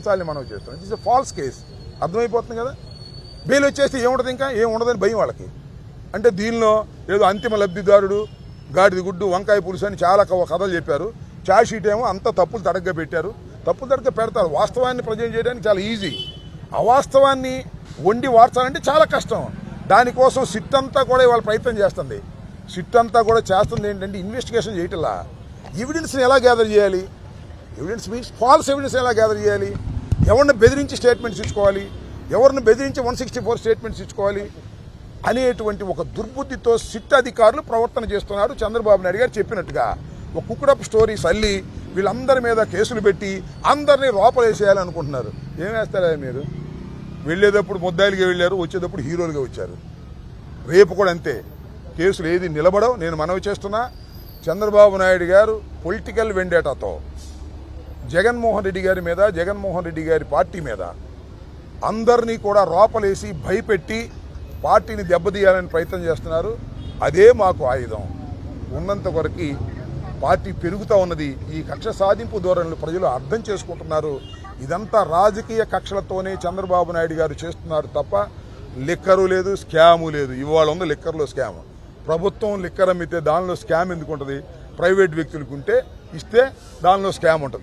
చాలని మనం చేస్తున్నాం. It's false case. అర్థమైపోతుంది కదా. బెయిల్ వచ్చేస్తే ఏముండదు, ఇంకా ఏం ఉండదని భయం వాళ్ళకి. అంటే దీనిలో ఏదో అంతిమ లబ్ధిదారుడు గాడిది గుడ్డు వంకాయ పులుసు అని చాలా కథలు చెప్పారు. ఛార్జ్ షీట్ ఏమో అంతా తప్పులు తడగ్గా పెట్టారు. తప్పులు తడగ్గా పెడతారు. వాస్తవాన్ని ప్రజెంట్ చేయడానికి చాలా ఈజీ. అవాస్తవాన్ని వండి వార్చాలంటే చాలా కష్టం. దానికోసం సిట్ అంతా కూడా ఇవాళ ప్రయత్నం చేస్తుంది. సిట్ అంతా కూడా చేస్తుంది ఏంటంటే ఇన్వెస్టిగేషన్ చేయటంలా ఎవిడెన్స్ని ఎలా గ్యాదర్ చేయాలి, ఎవిడెన్స్ మీన్స్ ఫాల్స్ ఎవిడెన్స్ ఎలా గ్యాదర్ చేయాలి, ఎవరిని బెదిరించి స్టేట్మెంట్స్ ఇచ్చుకోవాలి, ఎవరిని బెదిరించి 164 స్టేట్మెంట్స్ ఇచ్చుకోవాలి అనేటువంటి ఒక దుర్బుద్ధితో సిట్ అధికారులు ప్రవర్తన చేస్తున్నారు. చంద్రబాబు నాయుడు గారు చెప్పినట్టుగా ఒక కుక్కడప్ స్టోరీస్ అల్లి వీళ్ళందరి మీద కేసులు పెట్టి అందరినీ లోపలేసేయాలనుకుంటున్నారు. ఏం వేస్తారా మీరు? వెళ్ళేటప్పుడు ముద్దాయిలుగా వెళ్ళారు, వచ్చేటప్పుడు హీరోలుగా వచ్చారు. రేపు కూడా అంతే. కేసులు ఏది నిలబడవు. నేను మనవి చేస్తున్నా, చంద్రబాబు నాయుడు గారు పొలిటికల్ వెండేటాతో జగన్మోహన్ రెడ్డి గారి మీద, జగన్మోహన్ రెడ్డి గారి పార్టీ మీద అందరినీ కూడా రోపలేసి భయపెట్టి పార్టీని దెబ్బతీయాలని ప్రయత్నం చేస్తున్నారు. అదే మాకు ఆయుధం. ఉన్నంత వరకు పార్టీ పెరుగుతూ ఉన్నది. ఈ కక్ష సాధింపు ధోరణులు ప్రజలు అర్థం చేసుకుంటున్నారు. ఇదంతా రాజకీయ కక్షలతోనే చంద్రబాబు నాయుడు గారు చేస్తున్నారు తప్ప లిక్కరు లేదు, స్కాము లేదు. ఇవాళ ఉంది లిక్కర్లో స్కామ్. ప్రభుత్వం లిక్కర్ అమ్మితే దానిలో స్కామ్ ఎందుకు ఉంటుంది? ప్రైవేట్ వ్యక్తులకు ఉంటే ఇస్తే దానిలో స్కామ్ ఉంటుంది.